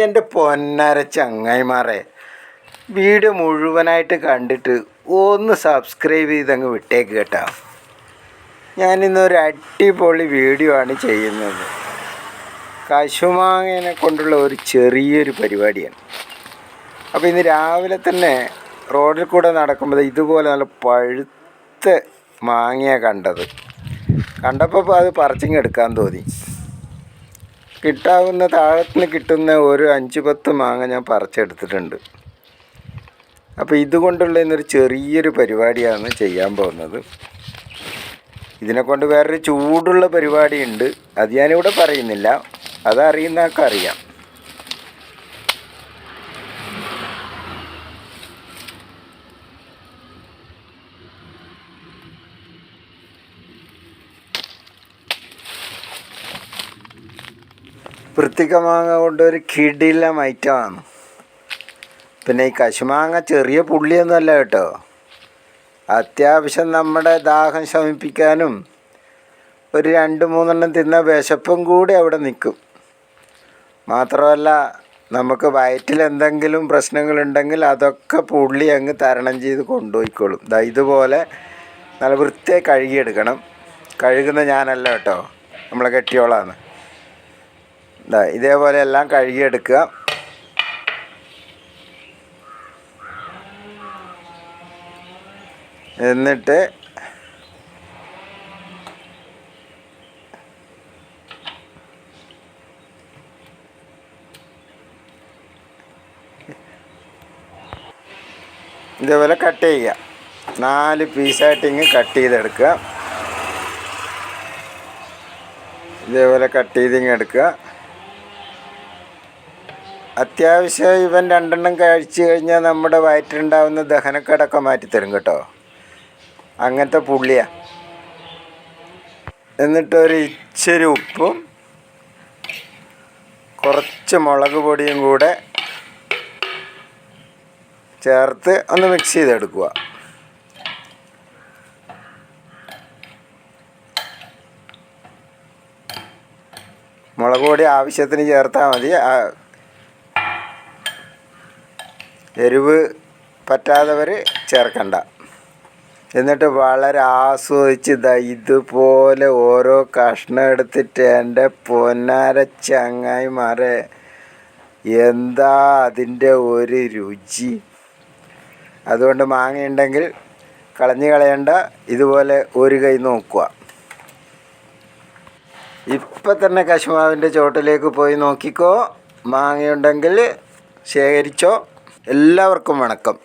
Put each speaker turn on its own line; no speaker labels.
എൻ്റെ പൊന്നാര ചങ്ങായിമാരെ, വീഡിയോ മുഴുവനായിട്ട് കണ്ടിട്ട് ഒന്ന് സബ്സ്ക്രൈബ് ചെയ്തങ്ങ് വിട്ടേക്ക് കേട്ടോ. ഞാനിന്നൊരു അടിപൊളി വീഡിയോ ആണ് ചെയ്യുന്നത്. കശുമാങ്ങേനെ കൊണ്ടുള്ള ഒരു ചെറിയൊരു പരിപാടിയാണ്. അപ്പോൾ ഇന്ന് രാവിലെ തന്നെ റോഡിൽ കൂടെ നടക്കുമ്പോൾ ഇതുപോലെ നല്ല പഴുത്ത മാങ്ങയാണ് കണ്ടപ്പോൾ അത് പറിച്ചിങ് എടുക്കാൻ തോന്നി. കിട്ടാവുന്ന താഴത്തുനിന്ന് കിട്ടുന്ന ഒരു 5-10 മാങ്ങ ഞാൻ പറിച്ചെടുത്തിട്ടുണ്ട്. അപ്പോൾ ഇതുകൊണ്ടുള്ള ഇന്നൊരു ചെറിയൊരു പരിപാടിയാണ് ചെയ്യാൻ പോകുന്നത്. ഇതിനെക്കൊണ്ട് വേറൊരു ചൂടുള്ള പരിപാടിയുണ്ട്, അത് ഞാനിവിടെ പറയുന്നില്ല, അതറിയുന്നതൊക്കെ അറിയാം. വൃത്തിക്ക മാങ്ങ കൊണ്ടൊരു കിടിലം ഐറ്റമാണ്. പിന്നെ ഈ കശുമാങ്ങ ചെറിയ പുള്ളിയൊന്നുമല്ല കേട്ടോ. അത്യാവശ്യം നമ്മുടെ ദാഹം ശമിപ്പിക്കാനും ഒരു 2-3 തിന്ന വിശപ്പും കൂടി അവിടെ നിൽക്കും. മാത്രമല്ല നമുക്ക് വയറ്റിൽ എന്തെങ്കിലും പ്രശ്നങ്ങളുണ്ടെങ്കിൽ അതൊക്കെ പുള്ളി അങ്ങ് തരണം ചെയ്ത് കൊണ്ടുപോയിക്കോളും. ഇതുപോലെ നല്ല വൃത്തിയായി കഴുകിയെടുക്കണം. കഴുകുന്ന ഞാനല്ല കേട്ടോ, നമ്മളെ കെട്ടിയോളാണ്. ഇതേപോലെ എല്ലാം കഴുകിയെടുക്കുക. എന്നിട്ട് ഇതേപോലെ കട്ട് ചെയ്യുക. 4 പീസായിട്ട് ഇങ്ങ് കട്ട് ചെയ്തെടുക്കുക. ഇതേപോലെ കട്ട് ചെയ്തിങ്ങ് എടുക്കുക. അത്യാവശ്യം ഇവൻ 2 കഴിച്ച് കഴിഞ്ഞാൽ നമ്മുടെ വയറ്റിലുണ്ടാകുന്ന ദഹനക്കേടൊക്കെ മാറ്റിത്തരും കേട്ടോ. അങ്ങനത്തെ പുള്ളിയാണ്. എന്നിട്ടൊരു ഇച്ചിരി ഉപ്പും കുറച്ച് മുളക് പൊടിയും കൂടെ ചേർത്ത് ഒന്ന് മിക്സ് ചെയ്തെടുക്കുക. മുളക് പൊടി ആവശ്യത്തിന് ചേർത്താൽ മതി. എരിവ് പറ്റാത്തവർ ചേർക്കണ്ട. എന്നിട്ട് വളരെ ആസ്വദിച്ച് ഇതുപോലെ ഓരോ കഷ്ണം എടുത്തിട്ട് എൻ്റെ പൊന്നാര ചങ്ങായിമാരെ, എന്താ അതിൻ്റെ ഒരു രുചി! അതുകൊണ്ട് മാങ്ങയുണ്ടെങ്കിൽ കളഞ്ഞു കളയണ്ട, ഇതുപോലെ ഒരു കൈ നോക്കുക. ഇപ്പം തന്നെ കശുമാവിൻ്റെ ചോട്ടിലേക്ക് പോയി നോക്കിക്കോ. മാങ്ങയുണ്ടെങ്കിൽ ശേഖരിച്ചോ. എല്ലാവർക്കും വണക്കം.